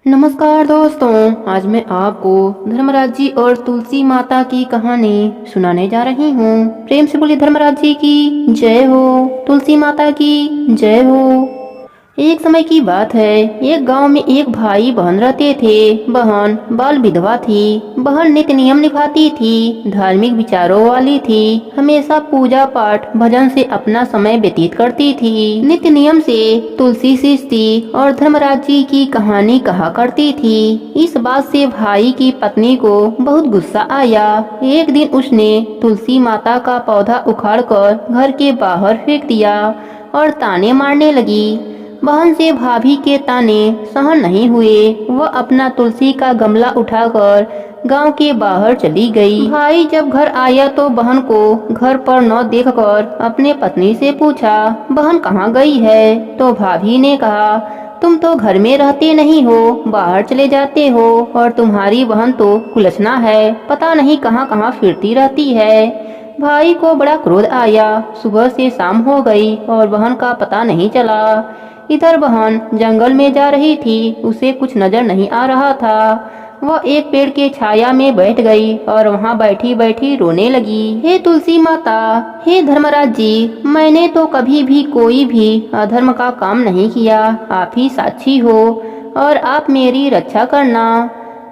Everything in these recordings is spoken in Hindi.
नमस्कार दोस्तों, आज मैं आपको धर्मराज जी और तुलसी माता की कहानी सुनाने जा रही हूँ। प्रेम से बोलिए धर्मराज जी की जय हो, तुलसी माता की जय हो। एक समय की बात है, एक गांव में एक भाई बहन रहते थे। बहन बाल विधवा थी। बहन नित्य नियम निभाती थी, धार्मिक विचारों वाली थी, हमेशा पूजा पाठ भजन से अपना समय व्यतीत करती थी। नित्य नियम से तुलसी सींचती और धर्मराज जी की कहानी कहा करती थी। इस बात से भाई की पत्नी को बहुत गुस्सा आया। एक दिन उसने तुलसी माता का पौधा उखाड़कर घर के बाहर फेंक दिया और ताने मारने लगी। बहन से भाभी के ताने सहन नहीं हुए। वह अपना तुलसी का गमला उठाकर गांव के बाहर चली गई। भाई जब घर आया तो बहन को घर पर न देखकर अपने पत्नी से पूछा, बहन कहाँ गई है? तो भाभी ने कहा, तुम तो घर में रहते नहीं हो, बाहर चले जाते हो और तुम्हारी बहन तो कुलछना है, पता नहीं कहाँ कहाँ फिरती रहती है। भाई को बड़ा क्रोध आया। सुबह से शाम हो गई और बहन का पता नहीं चला। इधर बहन जंगल में जा रही थी, उसे कुछ नजर नहीं आ रहा था। वह एक पेड़ के छाया में बैठ गई और वहां बैठी बैठी रोने लगी। हे तुलसी माता, हे धर्मराज जी, मैंने तो कभी भी कोई भी अधर्म का काम नहीं किया। आप ही साक्षी हो और आप मेरी रक्षा करना।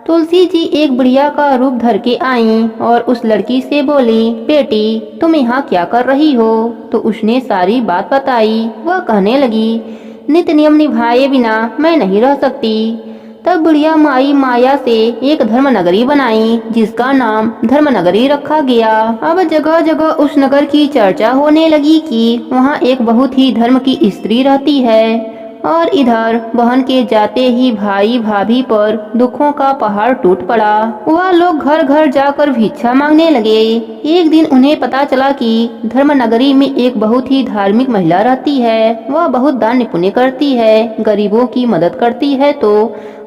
तुलसी जी एक बुढ़िया का रूप धर के आईं और उस लड़की से बोली, बेटी तुम यहाँ क्या कर रही हो? तो उसने सारी बात बताई। वह कहने लगी, नित्य नियम निभाए बिना मैं नहीं रह सकती। तब बुढ़िया माई माया से एक धर्म नगरी बनाई, जिसका नाम धर्म नगरी रखा गया। अब जगह जगह उस नगर की चर्चा होने लगी कि वहाँ एक बहुत ही धर्म की स्त्री रहती है। और इधर बहन के जाते ही भाई भाभी पर दुखों का पहाड़ टूट पड़ा। वह लोग घर घर जाकर भिक्षा मांगने लगे। एक दिन उन्हें पता चला कि धर्म नगरी में एक बहुत ही धार्मिक महिला रहती है। वह बहुत दान पुण्य करती है, गरीबों की मदद करती है। तो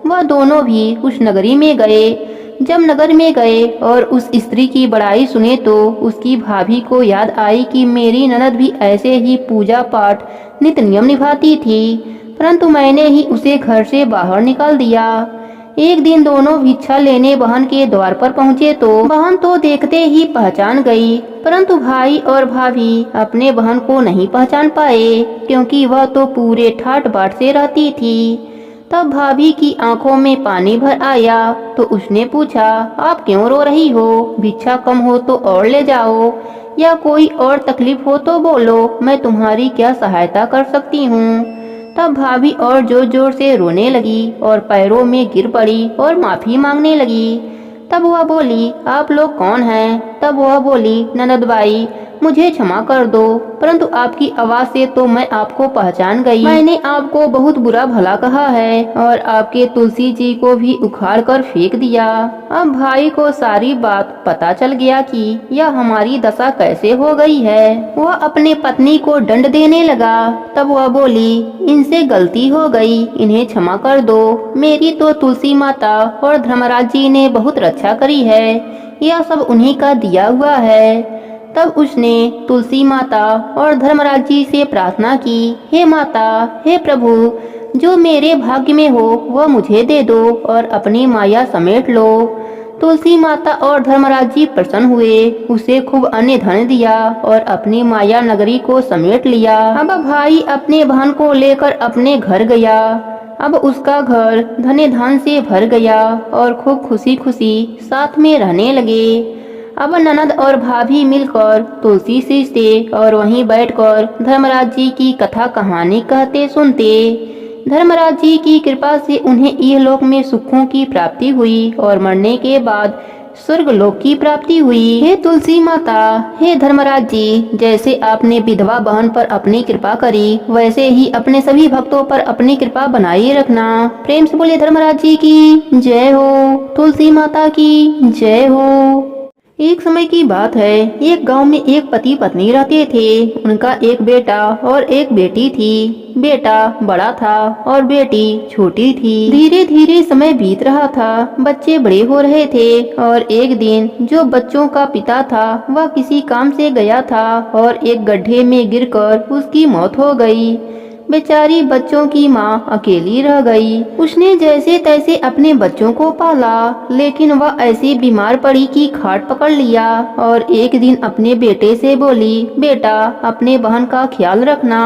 वह दोनों भी उस नगरी में गए। जब नगर में गए और उस स्त्री की बड़ाई सुने तो उसकी भाभी को याद आई कि मेरी ननद भी ऐसे ही पूजा पाठ नित्य नियम निभाती थी, परंतु मैंने ही उसे घर से बाहर निकाल दिया। एक दिन दोनों भिक्षा लेने बहन के द्वार पर पहुँचे तो बहन तो देखते ही पहचान गई, परंतु भाई और भाभी अपने बहन को नहीं पहचान पाए, क्योंकि वह तो पूरे ठाट बाट से रहती थी। तब भाभी की आंखों में पानी भर आया तो उसने पूछा, आप क्यों रो रही हो? भिक्षा कम हो तो और ले जाओ, या कोई और तकलीफ हो तो बोलो, मैं तुम्हारी क्या सहायता कर सकती हूँ। तब भाभी और जोर जोर से रोने लगी और पैरों में गिर पड़ी और माफी मांगने लगी। तब वह बोली, आप लोग कौन हैं? तब वह बोली, ननदबाई मुझे क्षमा कर दो, परंतु आपकी आवाज से तो मैं आपको पहचान गई। मैंने आपको बहुत बुरा भला कहा है और आपके तुलसी जी को भी उखाड़ कर फेंक दिया। अब भाई को सारी बात पता चल गया कि यह हमारी दशा कैसे हो गई है। वह अपने पत्नी को दंड देने लगा। तब वह बोली, इनसे गलती हो गई, इन्हें क्षमा कर दो। मेरी तो तुलसी माता और धर्मराज जी ने बहुत रक्षा करी है, यह सब उन्हीं का दिया हुआ है। तब उसने तुलसी माता और धर्मराज जी से प्रार्थना की, हे माता, हे प्रभु, जो मेरे भाग्य में हो वह मुझे दे दो और अपनी माया समेट लो। तुलसी माता और धर्मराज जी प्रसन्न हुए, उसे खूब अन्न धन दिया और अपनी माया नगरी को समेट लिया। अब भाई अपने बहन को लेकर अपने घर गया। अब उसका घर धने धन से भर गया और खूब खुशी खुशी साथ में रहने लगे। अब ननद और भाभी मिलकर तुलसी सींचते और वहीं बैठकर धर्मराज जी की कथा कहानी कहते सुनते। धर्मराज जी की कृपा से उन्हें इहलोक में सुखों की प्राप्ति हुई और मरने के बाद स्वर्ग लोक की प्राप्ति हुई। हे तुलसी माता, हे धर्मराज जी, जैसे आपने विधवा बहन पर अपनी कृपा करी, वैसे ही अपने सभी भक्तों पर अपनी कृपा बनाए रखना। प्रेम से बोले धर्मराज जी की जय हो, तुलसी माता की जय हो। एक समय की बात है, एक गांव में एक पति पत्नी रहते थे। उनका एक बेटा और एक बेटी थी। बेटा बड़ा था और बेटी छोटी थी। धीरे धीरे समय बीत रहा था, बच्चे बड़े हो रहे थे और एक दिन जो बच्चों का पिता था वह किसी काम से गया था और एक गड्ढे में गिरकर उसकी मौत हो गई। बेचारी बच्चों की माँ अकेली रह गई। उसने जैसे तैसे अपने बच्चों को पाला, लेकिन वह ऐसी बीमार पड़ी कि खाट पकड़ लिया और एक दिन अपने बेटे से बोली, बेटा अपने बहन का ख्याल रखना,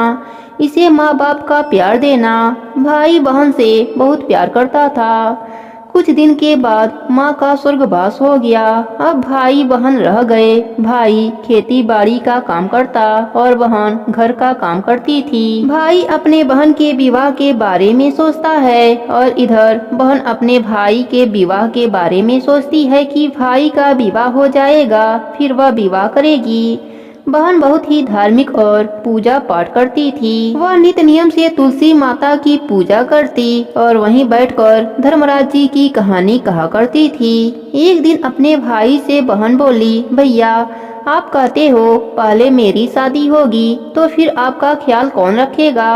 इसे माँ बाप का प्यार देना। भाई बहन से बहुत प्यार करता था। कुछ दिन के बाद माँ का स्वर्गवास हो गया। अब भाई बहन रह गए। भाई खेती बाड़ी का काम करता और बहन घर का काम करती थी। भाई अपने बहन के विवाह के बारे में सोचता है और इधर बहन अपने भाई के विवाह के बारे में सोचती है कि भाई का विवाह हो जाएगा, फिर वह विवाह करेगी। बहन बहुत ही धार्मिक और पूजा पाठ करती थी। वह नित्य नियम से तुलसी माता की पूजा करती और वहीं बैठकर धर्मराज जी की कहानी कहा करती थी। एक दिन अपने भाई से बहन बोली, भैया आप कहते हो पहले मेरी शादी होगी तो फिर आपका ख्याल कौन रखेगा,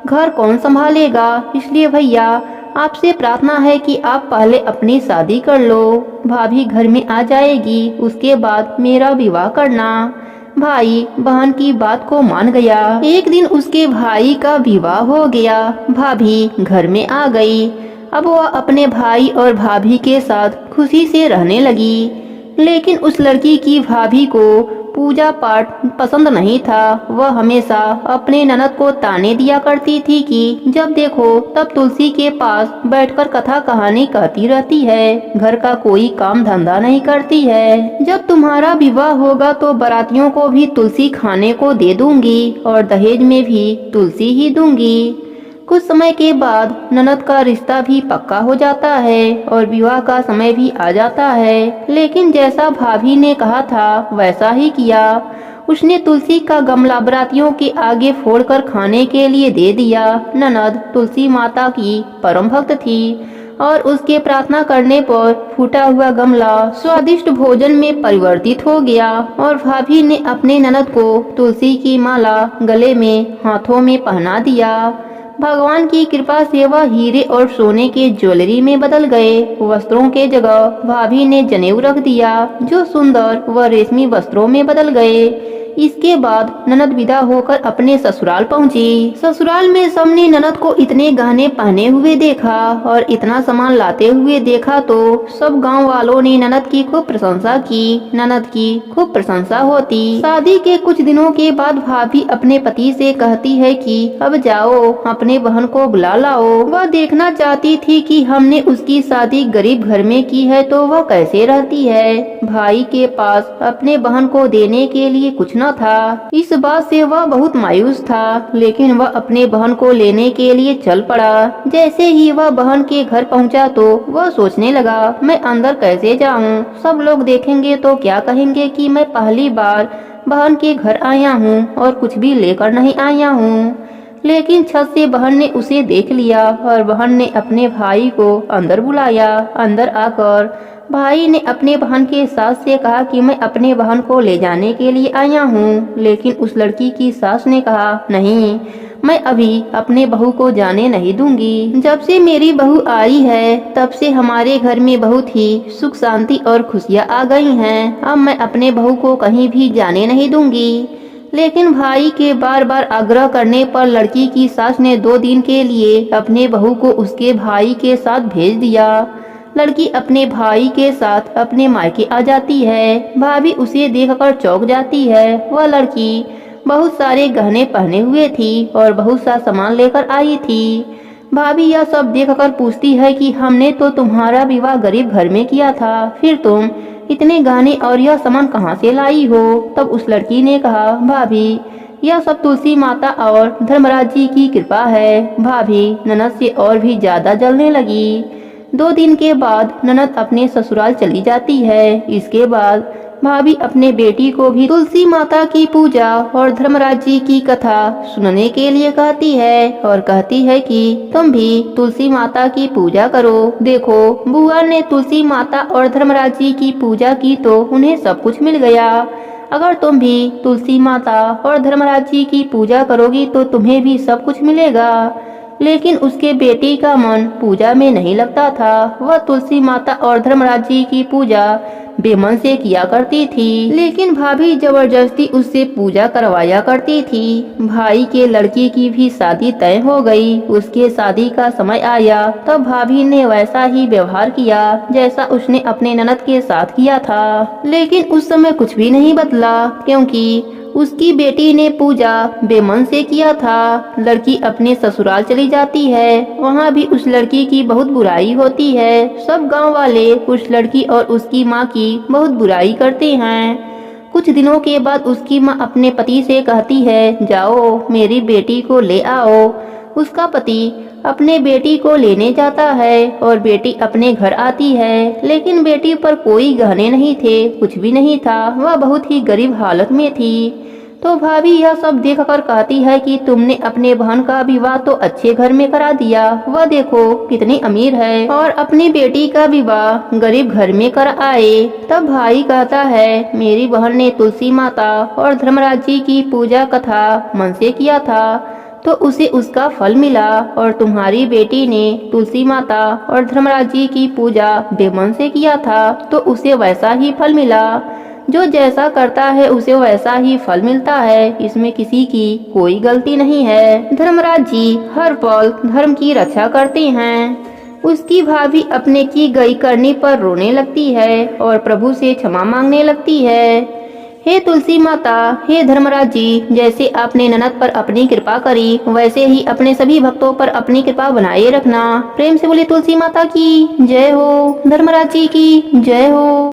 घर कौन संभालेगा, इसलिए भैया आपसे प्रार्थना है कि आप पहले अपनी शादी कर लो, भाभी घर में आ जाएगी, उसके बाद मेरा विवाह करना। भाई बहन की बात को मान गया। एक दिन उसके भाई का विवाह हो गया। भाभी घर में आ गई। अब वह अपने भाई और भाभी के साथ खुशी से रहने लगी। लेकिन उस लड़की की भाभी को पूजा पाठ पसंद नहीं था। वह हमेशा अपने ननद को ताने दिया करती थी कि जब देखो तब तुलसी के पास बैठकर कथा कहानी कहती रहती है, घर का कोई काम धंधा नहीं करती है। जब तुम्हारा विवाह होगा तो बारातियों को भी तुलसी खाने को दे दूंगी और दहेज में भी तुलसी ही दूंगी। कुछ समय के बाद ननद का रिश्ता भी पक्का हो जाता है और विवाह का समय भी आ जाता है। लेकिन जैसा भाभी ने कहा था वैसा ही किया। उसने तुलसी का गमला बारातियों के आगे फोड़कर खाने के लिए दे दिया। ननद तुलसी माता की परम भक्त थी और उसके प्रार्थना करने पर फूटा हुआ गमला स्वादिष्ट भोजन में परिवर्तित हो गया और भाभी ने अपने ननद को तुलसी की माला गले में हाथों में पहना दिया। भगवान की कृपा से वह हीरे और सोने के ज्वेलरी में बदल गए। वस्त्रों के जगह भाभी ने जनेऊ रख दिया जो सुंदर व रेशमी वस्त्रों में बदल गए। इसके बाद ननद विदा होकर अपने ससुराल पहुंची। ससुराल में सबने ननद को इतने गहने पहने हुए देखा और इतना सामान लाते हुए देखा तो सब गांव वालों ने ननद की खूब प्रशंसा की। ननद की खूब प्रशंसा होती। शादी के कुछ दिनों के बाद भाभी अपने पति से कहती है कि अब जाओ अपने बहन को बुला लाओ। वह देखना चाहती थी कि हमने उसकी शादी गरीब घर में की है तो वह कैसे रहती है। भाई के पास अपने बहन को देने के लिए कुछ न था। इस बात से वह बहुत मायूस था, लेकिन वह अपने बहन को लेने के लिए चल पड़ा। जैसे ही वह बहन के घर पहुंचा तो वह सोचने लगा, मैं अंदर कैसे जाऊं? सब लोग देखेंगे तो क्या कहेंगे कि मैं पहली बार बहन के घर आया हूं और कुछ भी लेकर नहीं आया हूं। लेकिन छत से बहन ने उसे देख लिया और बहन ने अपने भाई को अंदर बुलाया। अंदर आकर भाई ने अपने बहन के सास से कहा कि मैं अपने बहन को ले जाने के लिए आया हूँ। लेकिन उस लड़की की सास ने कहा, नहीं, मैं अभी अपने बहू को जाने नहीं दूंगी। जब से मेरी बहू आई है तब से हमारे घर में बहुत ही सुख शांति और खुशियाँ आ गई हैं। अब मैं अपने बहू को कहीं भी जाने नहीं दूंगी। लेकिन भाई के बार बार आग्रह करने पर लड़की की सास ने 2 दिन के लिए अपने बहू को उसके भाई के साथ भेज दिया। लड़की अपने भाई के साथ अपने मायके आ जाती है। भाभी उसे देखकर चौंक जाती है। वह लड़की बहुत सारे गहने पहने हुए थी और बहुत सा सामान लेकर आई थी। भाभी यह सब देखकर पूछती है कि हमने तो तुम्हारा विवाह गरीब घर में किया था, फिर तुम इतने गहने और यह सामान कहाँ से लाई हो? तब उस लड़की ने कहा, भाभी यह सब तुलसी माता और धर्मराज जी की कृपा है। भाभी ननद से और भी ज्यादा जलने लगी। 2 दिन के बाद ननद अपने ससुराल चली जाती है। इसके बाद भाभी अपने बेटी को भी तुलसी माता की पूजा और धर्मराज जी की कथा सुनने के लिए कहती है और कहती है कि तुम भी तुलसी माता की पूजा करो। देखो, बुआ ने तुलसी माता और धर्मराज जी की पूजा की तो उन्हें सब कुछ मिल गया। अगर तुम भी तुलसी माता और धर्मराज जी की पूजा करोगी तो तुम्हें भी सब कुछ मिलेगा। लेकिन उसके बेटी का मन पूजा में नहीं लगता था। वह तुलसी माता और धर्मराज जी की पूजा बेमन से किया करती थी, लेकिन भाभी जबरदस्ती उससे पूजा करवाया करती थी। भाई के लड़की की भी शादी तय हो गई। उसके शादी का समय आया तब भाभी ने वैसा ही व्यवहार किया जैसा उसने अपने ननद के साथ किया था। लेकिन उस समय कुछ भी नहीं बदला, क्योंकि उसकी बेटी ने पूजा बेमन से किया था। लड़की अपने ससुराल चली जाती है, वहाँ भी उस लड़की की बहुत बुराई होती है। सब गांव वाले उस लड़की और उसकी माँ की बहुत बुराई करते हैं। कुछ दिनों के बाद उसकी माँ अपने पति से कहती है, जाओ मेरी बेटी को ले आओ। उसका पति अपने बेटी को लेने जाता है और बेटी अपने घर आती है, लेकिन बेटी पर कोई गहने नहीं थे, कुछ भी नहीं था। वह बहुत ही गरीब हालत में थी। तो भाभी यह सब देखकर कहती है कि तुमने अपने बहन का विवाह तो अच्छे घर में करा दिया, वह देखो कितनी अमीर है, और अपनी बेटी का विवाह गरीब घर में कर आए। तब भाई कहता है, मेरी बहन ने तुलसी माता और धर्मराज जी की पूजा कथा मन से किया था तो उसे उसका फल मिला, और तुम्हारी बेटी ने तुलसी माता और धर्मराज जी की पूजा बेमन से किया था तो उसे वैसा ही फल मिला। जो जैसा करता है उसे वैसा ही फल मिलता है, इसमें किसी की कोई गलती नहीं है। धर्मराज जी हर पल धर्म की रक्षा करते हैं। उसकी भाभी अपने की गई करनी पर रोने लगती है और प्रभु से क्षमा मांगने लगती है। हे तुलसी माता, हे धर्मराज जी, जैसे आपने ननद पर अपनी कृपा करी वैसे ही अपने सभी भक्तों पर अपनी कृपा बनाए रखना। प्रेम से बोले तुलसी माता की जय हो, धर्मराज जी की जय हो।